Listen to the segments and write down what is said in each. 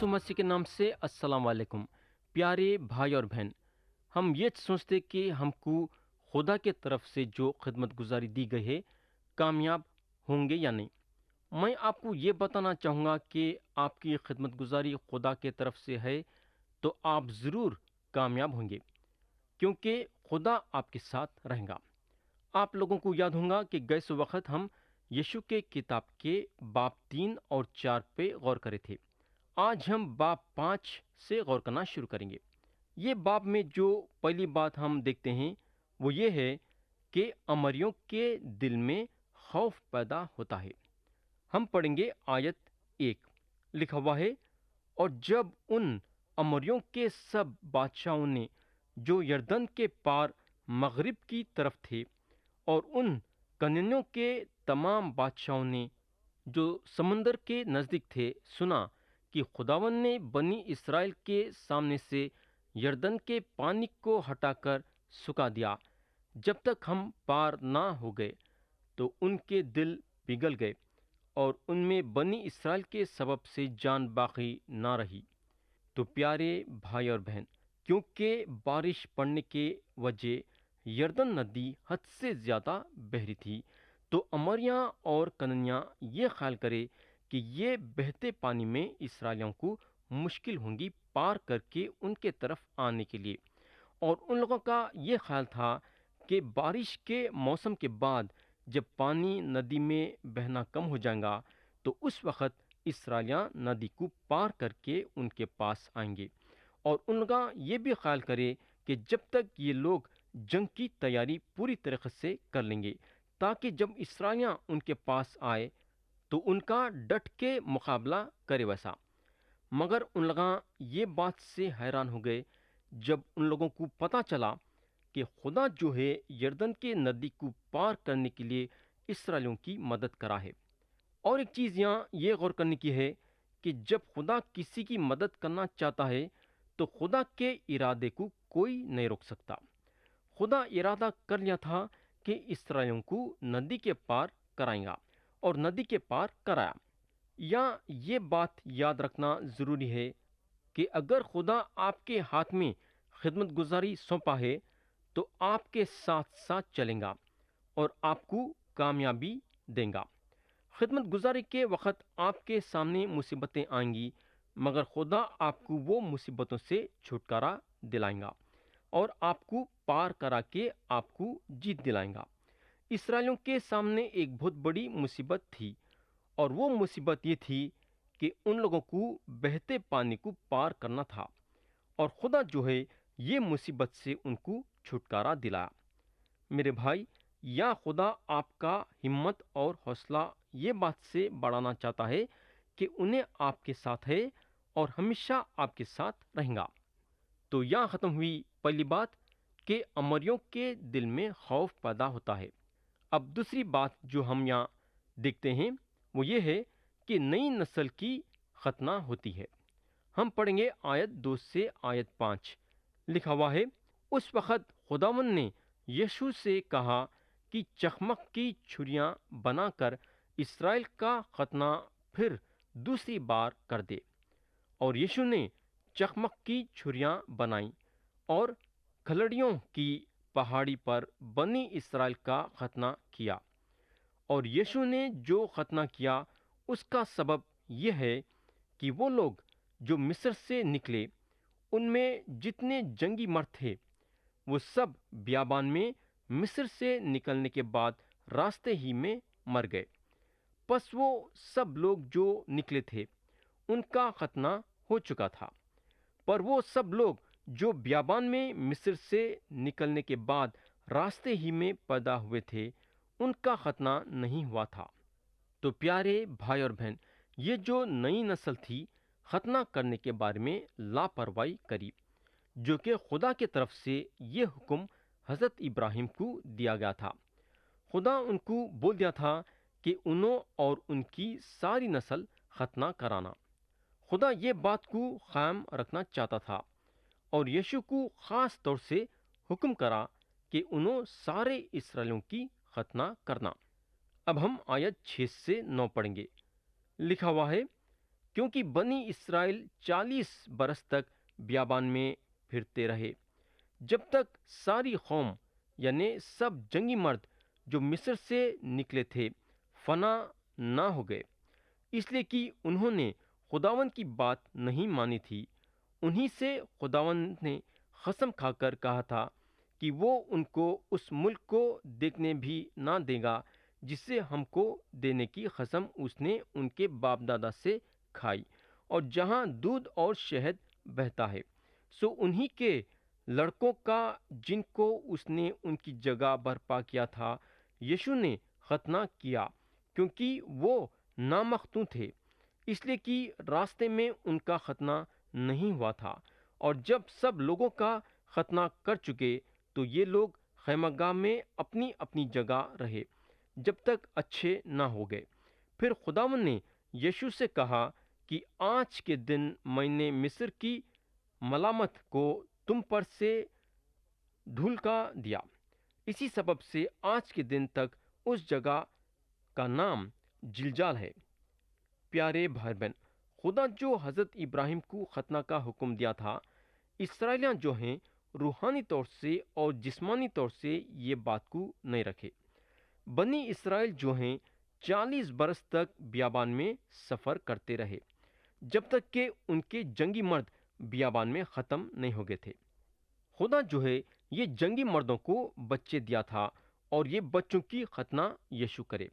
مسیح کے نام سے السلام علیکم پیارے بھائی اور بہن۔ ہم یہ سوچتے کہ ہم کو خدا کے طرف سے جو خدمت گزاری دی گئی ہے کامیاب ہوں گے یا نہیں۔ میں آپ کو یہ بتانا چاہوں گا کہ آپ کی خدمت گزاری خدا کے طرف سے ہے تو آپ ضرور کامیاب ہوں گے، کیونکہ خدا آپ کے ساتھ رہے گا۔ آپ لوگوں کو یاد ہوگا کہ گئے وقت ہم یشوع کے کتاب کے باب 3 اور 4 پہ غور کرے تھے۔ آج ہم باب 5 سے غور کرنا شروع کریں گے۔ یہ باب میں جو پہلی بات ہم دیکھتے ہیں وہ یہ ہے کہ امریوں کے دل میں خوف پیدا ہوتا ہے۔ ہم پڑھیں گے آیت 1، لکھا ہوا ہے، اور جب ان امریوں کے سب بادشاہوں نے جو یردن کے پار مغرب کی طرف تھے اور ان کننیوں کے تمام بادشاہوں نے جو سمندر کے نزدیک تھے سنا کہ خداوند نے بنی اسرائیل کے سامنے سے یردن کے پانی کو ہٹا کر سکھا دیا جب تک ہم پار نہ ہو گئے، تو ان کے دل پگھل گئے اور ان میں بنی اسرائیل کے سبب سے جان باقی نہ رہی۔ تو پیارے بھائی اور بہن، کیونکہ بارش پڑنے کے وجہ یردن ندی حد سے زیادہ بہہ رہی تھی، تو امریاں اور کننیاں یہ خیال کرے کہ یہ بہتے پانی میں اسرائیلیوں کو مشکل ہوں گی پار کر کے ان کے طرف آنے کے لیے، اور ان لوگوں کا یہ خیال تھا کہ بارش کے موسم کے بعد جب پانی ندی میں بہنا کم ہو جائے گا تو اس وقت اسرائیلیاں ندی کو پار کر کے ان کے پاس آئیں گے، اور ان کا یہ بھی خیال کرے کہ جب تک یہ لوگ جنگ کی تیاری پوری طریقے سے کر لیں گے، تاکہ جب اسرائیلیاں ان کے پاس آئے تو ان کا ڈٹ کے مقابلہ کرے ویسا۔ مگر ان لوگاں یہ بات سے حیران ہو گئے جب ان لوگوں کو پتہ چلا کہ خدا جو ہے یردن کے ندی کو پار کرنے کے لیے اسرائیلیوں کی مدد کرا ہے۔ اور ایک چیز یہاں یہ غور کرنے کی ہے کہ جب خدا کسی کی مدد کرنا چاہتا ہے تو خدا کے ارادے کو کوئی نہیں روک سکتا۔ خدا ارادہ کر لیا تھا کہ اسرائیلیوں کو ندی کے پار کرائیں گا، اور ندی کے پار کرایا۔ یا یہ بات یاد رکھنا ضروری ہے کہ اگر خدا آپ کے ہاتھ میں خدمت گزاری سونپا ہے تو آپ کے ساتھ ساتھ چلیں گا اور آپ کو کامیابی دیں گا۔ خدمت گزاری کے وقت آپ کے سامنے مصیبتیں آئیں گی، مگر خدا آپ کو وہ مصیبتوں سے چھٹکارا دلائیں گا اور آپ کو پار کرا کے آپ کو جیت دلائیں گا۔ اسرائیلیوں کے سامنے ایک بہت بڑی مصیبت تھی، اور وہ مصیبت یہ تھی کہ ان لوگوں کو بہتے پانی کو پار کرنا تھا، اور خدا جو ہے یہ مصیبت سے ان کو چھٹکارا دلایا۔ میرے بھائی، یا خدا آپ کا ہمت اور حوصلہ یہ بات سے بڑھانا چاہتا ہے کہ انہیں آپ کے ساتھ ہے اور ہمیشہ آپ کے ساتھ رہیں گا۔ تو یہاں ختم ہوئی پہلی بات کہ امریوں کے دل میں خوف پیدا ہوتا ہے۔ اب دوسری بات جو ہم یہاں دیکھتے ہیں وہ یہ ہے کہ نئی نسل کی ختنہ ہوتی ہے۔ ہم پڑھیں گے آیت 2 سے آیت 5، لکھا ہوا ہے، اس وقت خداوند نے یشوع سے کہا کہ چخمق کی چھریاں بنا کر اسرائیل کا ختنہ پھر دوسری بار کر دے۔ اور یشوع نے چخمق کی چھریاں بنائیں اور کھلڑیوں کی پہاڑی پر بنی اسرائیل کا ختنہ کیا۔ اور یشوع نے جو ختنہ کیا اس کا سبب یہ ہے کہ وہ لوگ جو مصر سے نکلے ان میں جتنے جنگی مرد تھے وہ سب بیابان میں مصر سے نکلنے کے بعد راستے ہی میں مر گئے۔ پس وہ سب لوگ جو نکلے تھے ان کا ختنہ ہو چکا تھا، پر وہ سب لوگ جو بیابان میں مصر سے نکلنے کے بعد راستے ہی میں پیدا ہوئے تھے ان کا ختنہ نہیں ہوا تھا۔ تو پیارے بھائی اور بہن، یہ جو نئی نسل تھی ختنہ کرنے کے بارے میں لاپرواہی کری، جو کہ خدا کی طرف سے یہ حکم حضرت ابراہیم کو دیا گیا تھا۔ خدا ان کو بول دیا تھا کہ انہوں اور ان کی ساری نسل ختنہ کرانا۔ خدا یہ بات کو قائم رکھنا چاہتا تھا، اور یشوع کو خاص طور سے حکم کرا کہ انہوں سارے اسرائیلیوں کی ختنہ کرنا۔ اب ہم آیت 6 سے 9 پڑھیں گے، لکھا ہوا ہے، کیونکہ بنی اسرائیل 40 برس تک بیابان میں پھرتے رہے، جب تک ساری قوم یعنی سب جنگی مرد جو مصر سے نکلے تھے فنا نہ ہو گئے، اس لیے کہ انہوں نے خداوند کی بات نہیں مانی تھی۔ انہی سے خداوند نے قسم کھا کر کہا تھا کہ وہ ان کو اس ملک کو دیکھنے بھی نہ دے گا جسے ہم کو دینے کی قسم اس نے ان کے باپ دادا سے کھائی، اور جہاں دودھ اور شہد بہتا ہے۔ سو انہی کے لڑکوں کا جن کو اس نے ان کی جگہ برپا کیا تھا یشوع نے ختنہ کیا، کیونکہ وہ نامختون تھے، اس لیے کہ راستے میں ان کا ختنہ نہیں ہوا تھا۔ اور جب سب لوگوں کا ختنہ کر چکے تو یہ لوگ خیمہ گاہ میں اپنی اپنی جگہ رہے جب تک اچھے نہ ہو گئے۔ پھر خداوند نے یشوع سے کہا کہ آج کے دن میں نے مصر کی ملامت کو تم پر سے دھلکا دیا، اسی سبب سے آج کے دن تک اس جگہ کا نام جلجال ہے۔ پیارے بھائی بہن، خدا جو حضرت ابراہیم کو ختنہ کا حکم دیا تھا، اسرائیلیاں جو ہیں روحانی طور سے اور جسمانی طور سے یہ بات کو نہیں رکھے۔ بنی اسرائیل جو ہیں 40 برس تک بیابان میں سفر کرتے رہے، جب تک کہ ان کے جنگی مرد بیابان میں ختم نہیں ہو گئے تھے۔ خدا جو ہے یہ جنگی مردوں کو بچے دیا تھا، اور یہ بچوں کی ختنہ یشوع کرے۔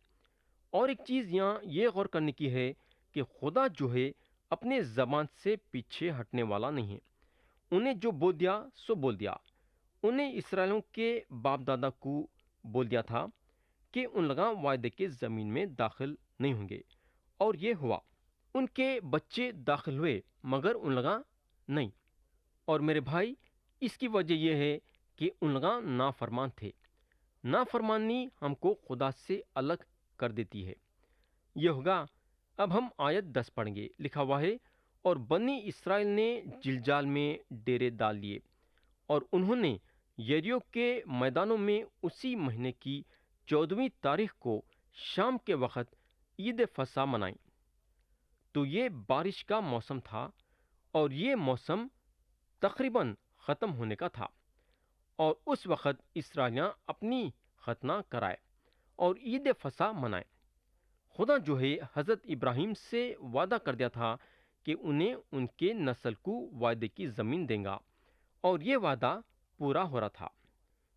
اور ایک چیز یہاں یہ غور کرنے کی ہے کہ خدا جو ہے اپنے زبان سے پیچھے ہٹنے والا نہیں ہے۔ انہیں جو بول دیا سو بول دیا۔ انہیں اسرائیلوں کے باپ دادا کو بول دیا تھا کہ ان لوگاں وعدے کے زمین میں داخل نہیں ہوں گے، اور یہ ہوا۔ ان کے بچے داخل ہوئے مگر ان لوگاں نہیں۔ اور میرے بھائی، اس کی وجہ یہ ہے کہ ان لوگاں نافرمان تھے۔ نافرمانی ہم کو خدا سے الگ کر دیتی ہے۔ یہ ہوگا، اب ہم آیت 10 پڑھیں گے۔ لکھا ہوا ہے، اور بنی اسرائیل نے جلجال میں ڈیرے ڈال لیے، اور انہوں نے یریو کے میدانوں میں اسی مہینے کی 14ویں تاریخ کو شام کے وقت عید فصح منائی۔ تو یہ بارش کا موسم تھا، اور یہ موسم تقریباً ختم ہونے کا تھا، اور اس وقت اسرائیلیاں اپنی ختنہ کرائے اور عید فصح منائے۔ خدا جو ہے حضرت ابراہیم سے وعدہ کر دیا تھا کہ انہیں ان کے نسل کو وعدے کی زمین دیں گا، اور یہ وعدہ پورا ہو رہا تھا۔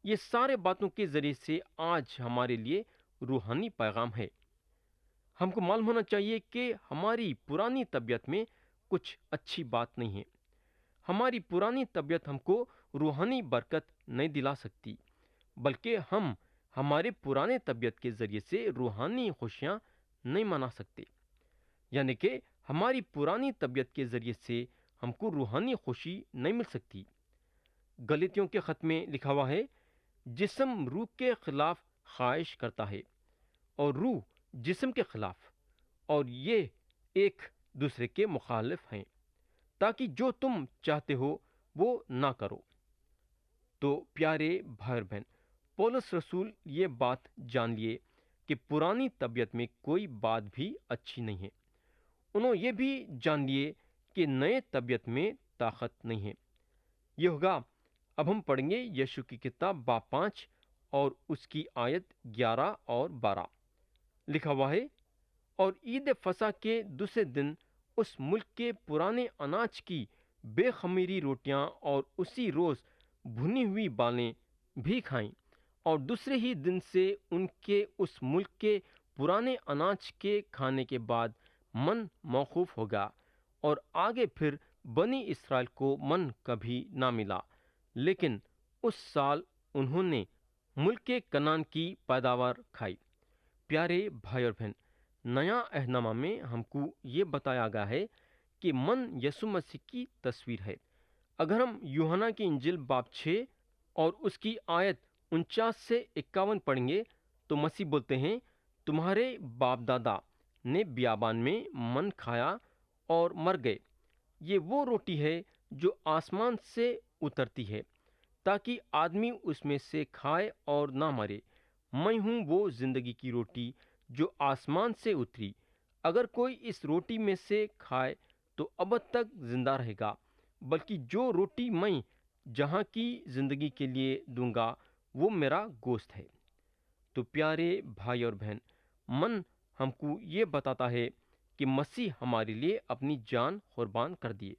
یہ سارے باتوں کے ذریعے سے آج ہمارے لیے روحانی پیغام ہے۔ ہم کو معلوم ہونا چاہیے کہ ہماری پرانی طبیعت میں کچھ اچھی بات نہیں ہے۔ ہماری پرانی طبیعت ہم کو روحانی برکت نہیں دلا سکتی، بلکہ ہم ہمارے پرانے طبیعت کے ذریعے سے روحانی خوشیاں نہیں منا سکتے۔ یعنی کہ ہماری پرانی طبیعت کے ذریعے سے ہم کو روحانی خوشی نہیں مل سکتی۔ گلاطیوں کے خط میں لکھا ہوا ہے، جسم روح کے خلاف خواہش کرتا ہے، اور روح جسم کے خلاف، اور یہ ایک دوسرے کے مخالف ہیں، تاکہ جو تم چاہتے ہو وہ نہ کرو۔ تو پیارے بھائی اور بہن، پولس رسول یہ بات جان لیے کہ پرانی طبیعت میں کوئی بات بھی اچھی نہیں ہے۔ انہوں یہ بھی جان لیے کہ نئے طبیعت میں طاقت نہیں ہے۔ یہ ہوگا، اب ہم پڑھیں گے یشوع کی کتاب باب 5 اور اس کی آیت 11 اور 12۔ لکھا ہوا ہے، اور عید فصح کے دوسرے دن اس ملک کے پرانے اناج کی بے خمیری روٹیاں اور اسی روز بھنی ہوئی بالیں بھی کھائیں، اور دوسرے ہی دن سے ان کے اس ملک کے پرانے اناج کے کھانے کے بعد من موقوف ہوگا، اور آگے پھر بنی اسرائیل کو من کبھی نہ ملا، لیکن اس سال انہوں نے ملک کنعان کی پیداوار کھائی۔ پیارے بھائی اور بہن، نیا عہد نامہ میں ہم کو یہ بتایا گیا ہے کہ من یسوع مسیح کی تصویر ہے۔ اگر ہم یوحنا کی انجیل باب 6 اور اس کی آیت 49 سے 51 پڑھیں گے تو مسیح بولتے ہیں، تمہارے باپ دادا نے بیابان میں من کھایا اور مر گئے۔ یہ وہ روٹی ہے جو آسمان سے اترتی ہے، تاکہ آدمی اس میں سے کھائے اور نہ مرے۔ میں ہوں وہ زندگی کی روٹی جو آسمان سے اتری۔ اگر کوئی اس روٹی میں سے کھائے تو ابد تک زندہ رہے گا، بلکہ جو روٹی میں جہاں کی زندگی کے لیے دوں گا وہ میرا گوشت ہے۔ تو پیارے بھائی اور بہن، من ہم کو یہ بتاتا ہے کہ مسیح ہمارے لیے اپنی جان قربان کر دیے۔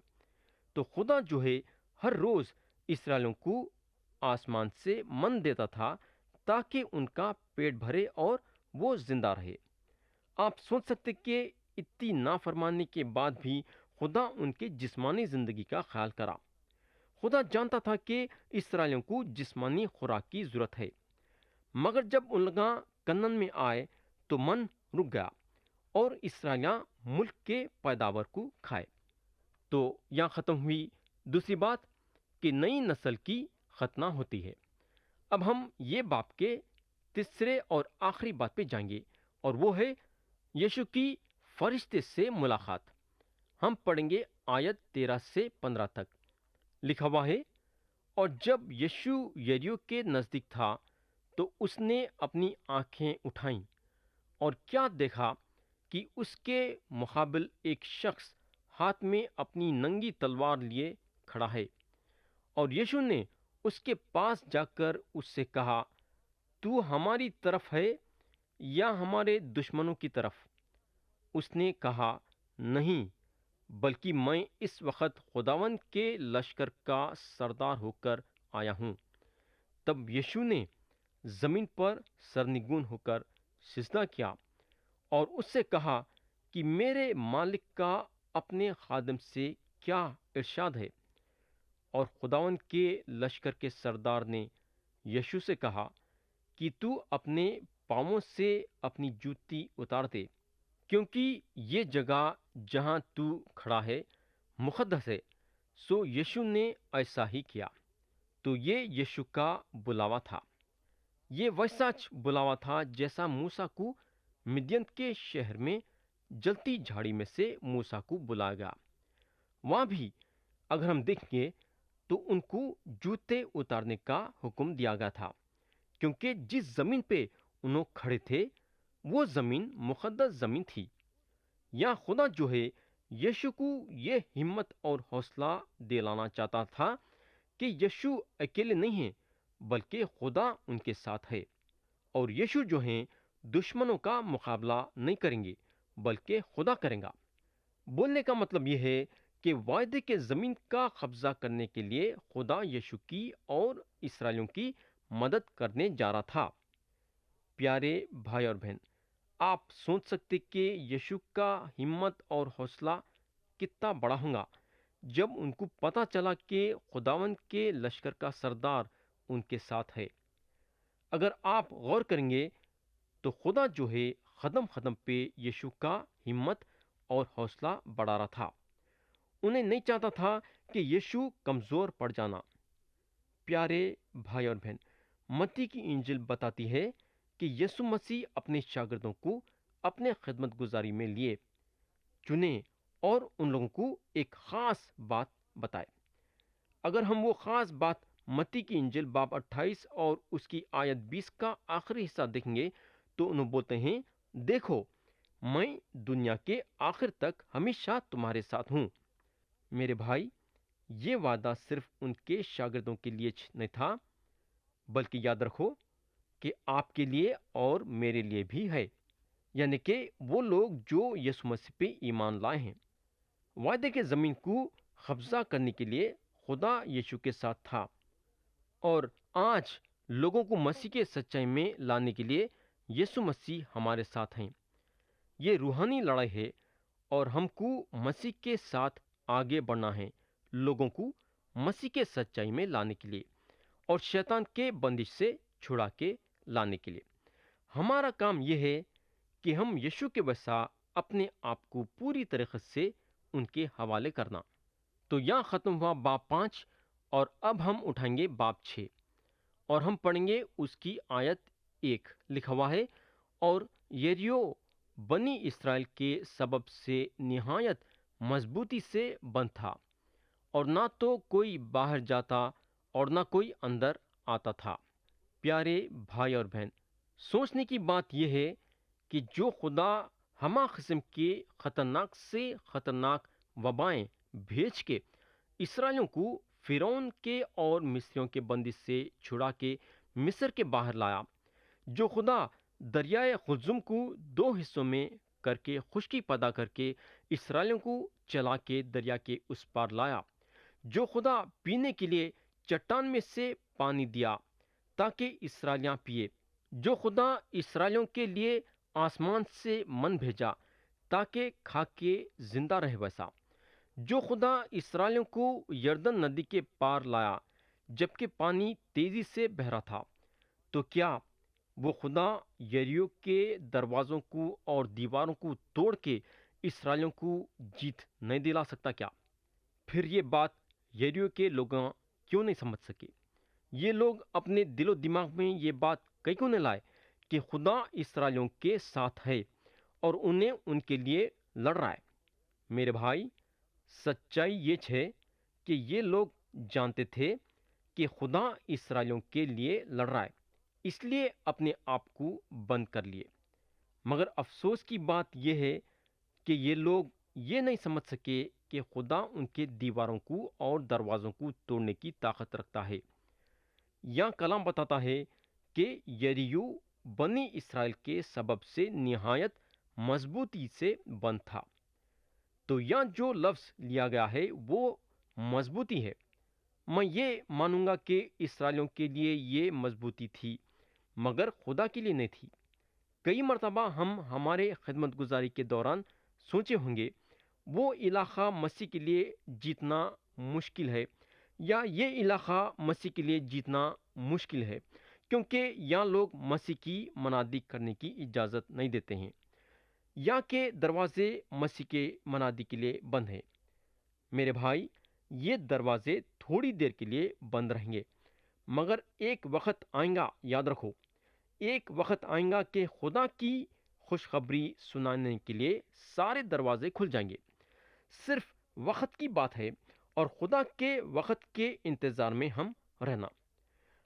تو خدا جو ہے ہر روز اسرائیلیوں کو آسمان سے من دیتا تھا تاکہ ان کا پیٹ بھرے اور وہ زندہ رہے۔ آپ سوچ سکتے کہ اتنی نافرمانی کے بعد بھی خدا ان کے جسمانی زندگی کا خیال کرا۔ خدا جانتا تھا کہ اسرائیلیوں کو جسمانی خوراک کی ضرورت ہے، مگر جب ان لوگ کنن میں آئے تو من رک گیا اور اسرائیلیاں ملک کے پیداوار کو کھائے۔ تو یہاں ختم ہوئی دوسری بات کہ نئی نسل کی ختنہ ہوتی ہے۔ اب ہم یہ باپ کے تیسرے اور آخری بات پہ جائیں گے، اور وہ ہے یشو کی فرشتے سے ملاقات۔ ہم پڑھیں گے آیت 13 سے 15 تک۔ لکھا ہوا ہے، اور جب یشو یریو کے نزدیک تھا تو اس نے اپنی آنکھیں اٹھائیں اور کیا دیکھا کہ اس کے مقابل ایک شخص ہاتھ میں اپنی ننگی تلوار لیے کھڑا ہے، اور یشو نے اس کے پاس جا کر اس سے کہا، تو ہماری طرف ہے یا ہمارے دشمنوں کی طرف؟ اس نے کہا، نہیں، بلکہ میں اس وقت خداوند کے لشکر کا سردار ہو کر آیا ہوں۔ تب یشو نے زمین پر سرنگون ہو کر سجدہ کیا اور اس سے کہا کہ میرے مالک کا اپنے خادم سے کیا ارشاد ہے؟ اور خداوند کے لشکر کے سردار نے یشو سے کہا کہ تو اپنے پاؤں سے اپنی جوتی اتار دے، کیونکہ یہ جگہ جہاں تو کھڑا ہے مقدس ہے۔ سو یشو نے ایسا ہی کیا۔ تو یہ یشو کا بلاوا تھا۔ یہ ویسا بلاوا تھا جیسا موسیٰ کو مدین کے شہر میں جلتی جھاڑی میں سے موسیٰ کو بلایا گیا۔ وہاں بھی اگر ہم دیکھیں گے تو ان کو جوتے اتارنے کا حکم دیا گیا تھا، کیونکہ جس زمین پہ انہوں کھڑے تھے وہ زمین مقدس زمین تھی۔ یا خدا جو ہے یشو کو یہ ہمت اور حوصلہ دلانا چاہتا تھا کہ یشو اکیلے نہیں ہیں، بلکہ خدا ان کے ساتھ ہے، اور یشو جو ہیں دشمنوں کا مقابلہ نہیں کریں گے بلکہ خدا کریں گا۔ بولنے کا مطلب یہ ہے کہ وعدے کے زمین کا قبضہ کرنے کے لیے خدا یشو کی اور اسرائیلیوں کی مدد کرنے جا رہا تھا۔ پیارے بھائی اور بہن، آپ سوچ سکتے کہ یشو کا ہمت اور حوصلہ کتنا بڑا ہوگا جب ان کو پتا چلا کہ خداوند کے لشکر کا سردار ان کے ساتھ ہے۔ اگر آپ غور کریں گے تو خدا جو ہے قدم قدم پہ یشو کا ہمت اور حوصلہ بڑھا رہا تھا۔ انہیں نہیں چاہتا تھا کہ یشو کمزور پڑ جانا۔ پیارے بھائی اور بہن، متی کی انجیل بتاتی ہے کہ یسوع مسیح اپنے شاگردوں کو اپنے خدمت گزاری میں لیے، چنے اور ان لوگوں کو ایک خاص بات بتائے۔ اگر ہم وہ خاص بات متی کی انجیل باب 28 اور اس کی آیت 20 کا آخری حصہ دیکھیں گے تو انہوں بولتے ہیں، دیکھو میں دنیا کے آخر تک ہمیشہ تمہارے ساتھ ہوں۔ میرے بھائی، یہ وعدہ صرف ان کے شاگردوں کے لیے نہیں تھا، بلکہ یاد رکھو کہ آپ کے لیے اور میرے لیے بھی ہے، یعنی کہ وہ لوگ جو یسوع مسیح پہ ایمان لائے ہیں۔ وعدے کے زمین کو قبضہ کرنے کے لیے خدا یشو کے ساتھ تھا، اور آج لوگوں کو مسیح کے سچائی میں لانے کے لیے یسوع مسیح ہمارے ساتھ ہیں۔ یہ روحانی لڑائی ہے اور ہم کو مسیح کے ساتھ آگے بڑھنا ہے، لوگوں کو مسیح کے سچائی میں لانے کے لیے اور شیطان کے بندش سے چھڑا کے لانے کے لیے۔ ہمارا کام یہ ہے کہ ہم یشو کے ویسا اپنے آپ کو پوری طریقے سے ان کے حوالے کرنا۔ تو یہاں ختم ہوا باب 5، اور اب ہم اٹھائیں گے باب 6 اور ہم پڑھیں گے اس کی آیت 1۔ لکھا ہوا ہے، اور یریو بنی اسرائیل کے سبب سے نہایت مضبوطی سے بند تھا، اور نہ تو کوئی باہر جاتا اور نہ کوئی اندر آتا تھا۔ پیارے بھائی اور بہن، سوچنے کی بات یہ ہے کہ جو خدا ہما قسم کے خطرناک سے خطرناک وبائیں بھیج کے اسرائیلیوں کو فرعون کے اور مصریوں کے بندش سے چھڑا کے مصر کے باہر لایا، جو خدا دریائے قلزم کو دو حصوں میں کر کے خشکی پیدا کر کے اسرائیلیوں کو چلا کے دریا کے اس پار لایا، جو خدا پینے کے لیے چٹان میں سے پانی دیا تاکہ اسرائیلیاں پیے، جو خدا اسرائیلیوں کے لیے آسمان سے من بھیجا تاکہ کھا کے زندہ رہ، ویسا جو خدا اسرائیلیوں کو یردن ندی کے پار لایا جبکہ پانی تیزی سے بہہ رہا تھا، تو کیا وہ خدا یریو کے دروازوں کو اور دیواروں کو توڑ کے اسرائیلیوں کو جیت نہیں دلا سکتا کیا؟ پھر یہ بات یریو کے لوگوں کیوں نہیں سمجھ سکے؟ یہ لوگ اپنے دل و دماغ میں یہ بات کیوں نہیں لائے کہ خدا اسرائیلیوں کے ساتھ ہے اور انہیں ان کے لیے لڑ رہا ہے؟ میرے بھائی، سچائی یہ ہے کہ یہ لوگ جانتے تھے کہ خدا اسرائیلیوں کے لیے لڑ رہا ہے، اس لیے اپنے آپ کو بند کر لیے۔ مگر افسوس کی بات یہ ہے کہ یہ لوگ یہ نہیں سمجھ سکے کہ خدا ان کے دیواروں کو اور دروازوں کو توڑنے کی طاقت رکھتا ہے۔ یہاں کلام بتاتا ہے کہ یریو بنی اسرائیل کے سبب سے نہایت مضبوطی سے بند تھا۔ تو یہاں جو لفظ لیا گیا ہے وہ مضبوطی ہے۔ میں یہ مانوں گا کہ اسرائیلیوں کے لیے یہ مضبوطی تھی مگر خدا کے لیے نہیں تھی۔ کئی مرتبہ ہم ہمارے خدمت گزاری کے دوران سوچے ہوں گے وہ علاقہ مسیح کے لیے جیتنا مشکل ہے یا یہ علاقہ مسیح کے لیے جیتنا مشکل ہے کیونکہ یہاں لوگ مسیح کی منادی کرنے کی اجازت نہیں دیتے ہیں، یا کہ دروازے مسیح کے منادی کے لیے بند ہیں۔ میرے بھائی، یہ دروازے تھوڑی دیر کے لیے بند رہیں گے مگر ایک وقت آئیں گا، یاد رکھو، ایک وقت آئیں گا کہ خدا کی خوشخبری سنانے کے لیے سارے دروازے کھل جائیں گے۔ صرف وقت کی بات ہے اور خدا کے وقت کے انتظار میں ہم رہنا۔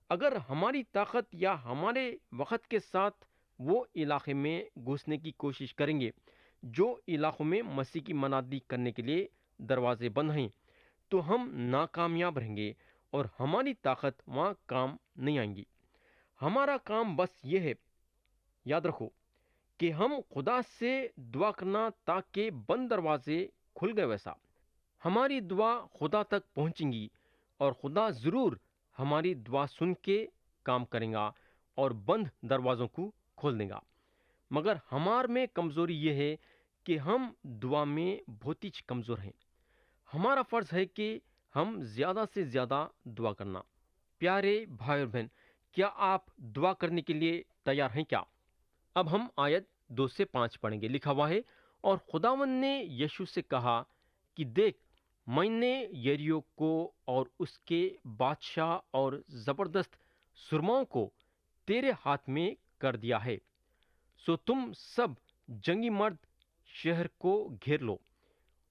اگر ہماری طاقت یا ہمارے وقت کے ساتھ وہ علاقے میں گھسنے کی کوشش کریں گے جو علاقوں میں مسیح کی منادی کرنے کے لیے دروازے بند ہیں، تو ہم ناکامیاب رہیں گے اور ہماری طاقت وہاں کام نہیں آئیں گی۔ ہمارا کام بس یہ ہے، یاد رکھو، کہ ہم خدا سے دعا کرنا تاکہ بند دروازے کھل گئے، ویسا ہماری دعا خدا تک پہنچیں گی اور خدا ضرور ہماری دعا سن کے کام کریں گا اور بند دروازوں کو کھول دیں گا۔ مگر ہمار میں کمزوری یہ ہے کہ ہم دعا میں بہت ہی کمزور ہیں۔ ہمارا فرض ہے کہ ہم زیادہ سے زیادہ دعا کرنا۔ پیارے بھائی اور بہن، کیا آپ دعا کرنے کے لیے تیار ہیں کیا؟ اب ہم آیت 2 سے 5 پڑھیں گے۔ لکھا ہوا ہے، اور خداوند نے یشوع سے کہا کہ دیکھ، میں نے یریو کو اور اس کے بادشاہ اور زبردست سرماؤں کو تیرے ہاتھ میں کر دیا ہے، سو تم سب جنگی مرد شہر کو گھیر لو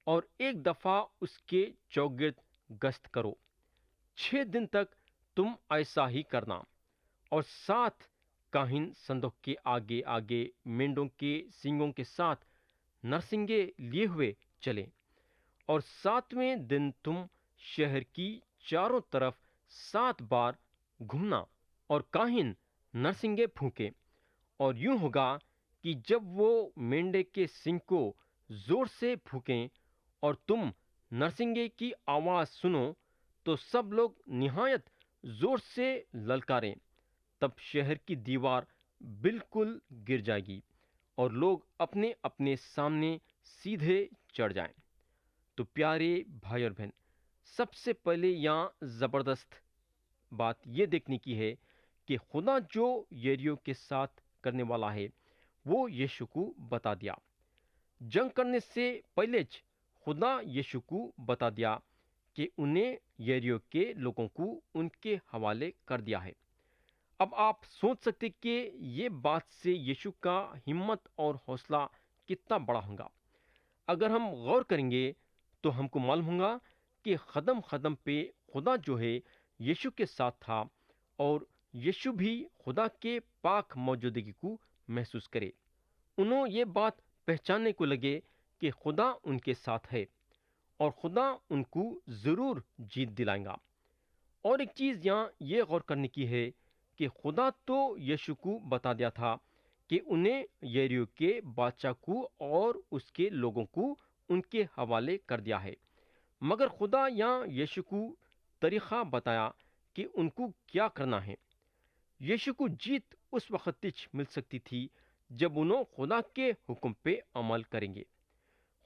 اور ایک دفعہ اس کے چوگرد گشت کرو۔ 6 دن تک تم ایسا ہی کرنا، اور 7 کاہن صندوق کے آگے آگے مینڈوں کے سینگوں کے ساتھ نرسنگے لیے ہوئے چلیں، اور 7ویں دن تم شہر کی چاروں طرف 7 بار گھومنا، اور کاہن نرسنگے پھونکیں، اور یوں ہوگا کہ جب وہ مینڈے کے سینگ کو زور سے پھونکیں اور تم نرسنگے کی آواز سنو تو سب لوگ نہایت زور سے للکاریں، تب شہر کی دیوار بالکل گر جائے گی اور لوگ اپنے اپنے سامنے سیدھے چڑھ جائیں۔ تو پیارے بھائی اور بہن، سب سے پہلے یہاں زبردست بات یہ دیکھنے کی ہے کہ خدا جو یریو کے ساتھ کرنے والا ہے وہ یشوع کو بتا دیا۔ جنگ کرنے سے پہلے خدا یشوع کو بتا دیا کہ انہیں یریو کے لوگوں کو ان کے حوالے کر دیا ہے۔ اب آپ سوچ سکتے کہ یہ بات سے یشوع کا ہمت اور حوصلہ کتنا بڑا ہوگا۔ اگر ہم غور کریں گے تو ہم کو معلوم ہوگا کہ قدم قدم پہ خدا جو ہے یشوع کے ساتھ تھا، اور یشوع بھی خدا کے پاک موجودگی کو محسوس کرے۔ انہوں یہ بات پہچاننے کو لگے کہ خدا ان کے ساتھ ہے اور خدا ان کو ضرور جیت دلائیں گا۔ اور ایک چیز یہاں یہ غور کرنے کی ہے کہ خدا تو یشوع کو بتا دیا تھا کہ انہیں یریو کے بادشاہ کو اور اس کے لوگوں کو ان کے حوالے کر دیا ہے، مگر خدا یہاں یشوع کو طریقہ بتایا کہ ان کو کیا کرنا ہے۔ یشوع کو جیت اس وقت تک مل سکتی تھی جب انہوں خدا کے حکم پہ عمل کریں گے۔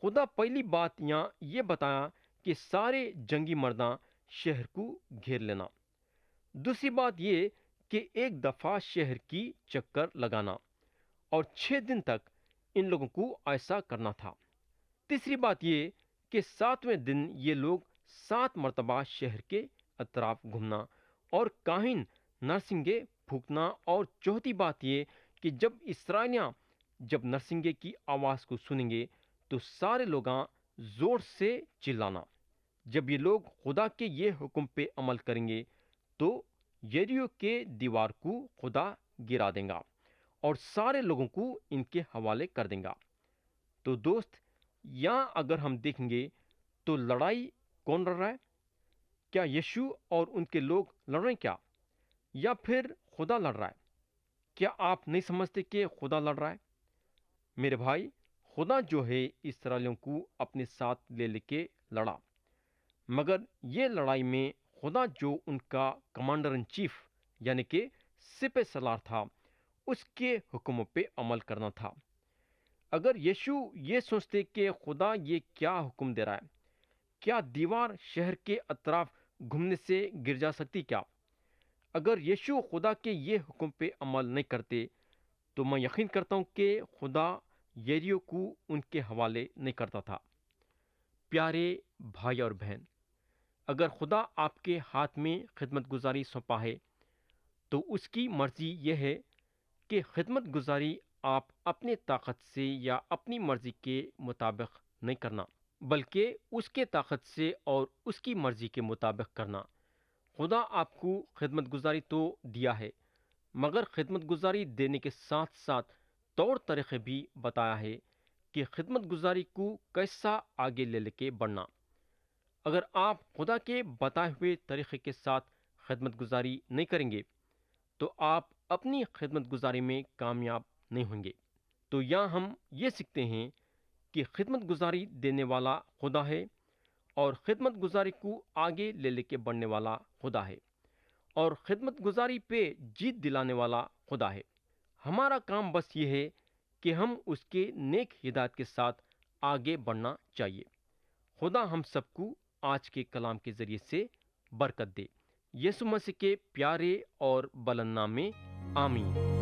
خدا پہلی بات یہاں یہ بتایا کہ سارے جنگی مرداں شہر کو گھیر لینا۔ دوسری بات یہ کہ ایک دفعہ شہر کی چکر لگانا اور 6 دن تک ان لوگوں کو ایسا کرنا تھا۔ تیسری بات یہ کہ 7ویں دن یہ لوگ 7 مرتبہ شہر کے اطراف گھومنا اور کاہن نرسنگے پھونکنا، اور چوتھی بات یہ کہ جب اسرائیلیاں جب نرسنگے کی آواز کو سنیں گے تو سارے لوگاں زور سے چلانا۔ جب یہ لوگ خدا کے یہ حکم پہ عمل کریں گے تو یریو کے دیوار کو خدا گرا دیں گا اور سارے لوگوں کو ان کے حوالے کر دیں گا۔ تو دوست، یہاں اگر ہم دیکھیں گے تو لڑائی کون لڑ رہا ہے؟ کیا یشوع اور ان کے لوگ لڑ رہے ہیں کیا، یا پھر خدا لڑ رہا ہے؟ کیا آپ نہیں سمجھتے کہ خدا لڑ رہا ہے؟ میرے بھائی، خدا جو ہے اسرائیلیوں کو اپنے ساتھ لے کے لڑا، مگر یہ لڑائی میں خدا جو ان کا کمانڈر ان چیف یعنی کہ سپہ سالار تھا، اس کے حکموں پہ عمل کرنا تھا۔ اگر یشوع یہ سوچتے کہ خدا یہ کیا حکم دے رہا ہے، کیا دیوار شہر کے اطراف گھومنے سے گر جا سکتی کیا؟ اگر یشوع خدا کے یہ حکم پہ عمل نہیں کرتے تو میں یقین کرتا ہوں کہ خدا یریو کو ان کے حوالے نہیں کرتا تھا۔ پیارے بھائی اور بہن، اگر خدا آپ کے ہاتھ میں خدمت گزاری سونپا ہے تو اس کی مرضی یہ ہے کہ خدمت گزاری آپ اپنے طاقت سے یا اپنی مرضی کے مطابق نہیں کرنا، بلکہ اس کے طاقت سے اور اس کی مرضی کے مطابق کرنا۔ خدا آپ کو خدمت گزاری تو دیا ہے، مگر خدمت گزاری دینے کے ساتھ ساتھ طور طریقے بھی بتایا ہے کہ خدمت گزاری کو کیسا آگے لے کے بڑھنا۔ اگر آپ خدا کے بتائے ہوئے طریقے کے ساتھ خدمت گزاری نہیں کریں گے تو آپ اپنی خدمت گزاری میں کامیاب نہیں ہوں گے۔ تو یہاں ہم یہ سیکھتے ہیں کہ خدمت گزاری دینے والا خدا ہے اور خدمت گزاری کو آگے لے کے بڑھنے والا خدا ہے، اور خدمت گزاری پہ جیت دلانے والا خدا ہے۔ ہمارا کام بس یہ ہے کہ ہم اس کے نیک ہدایت کے ساتھ آگے بڑھنا چاہیے۔ خدا ہم سب کو آج کے کلام کے ذریعے سے برکت دے۔ یسوع مسیح کے پیارے اور بلند نام میں آمین۔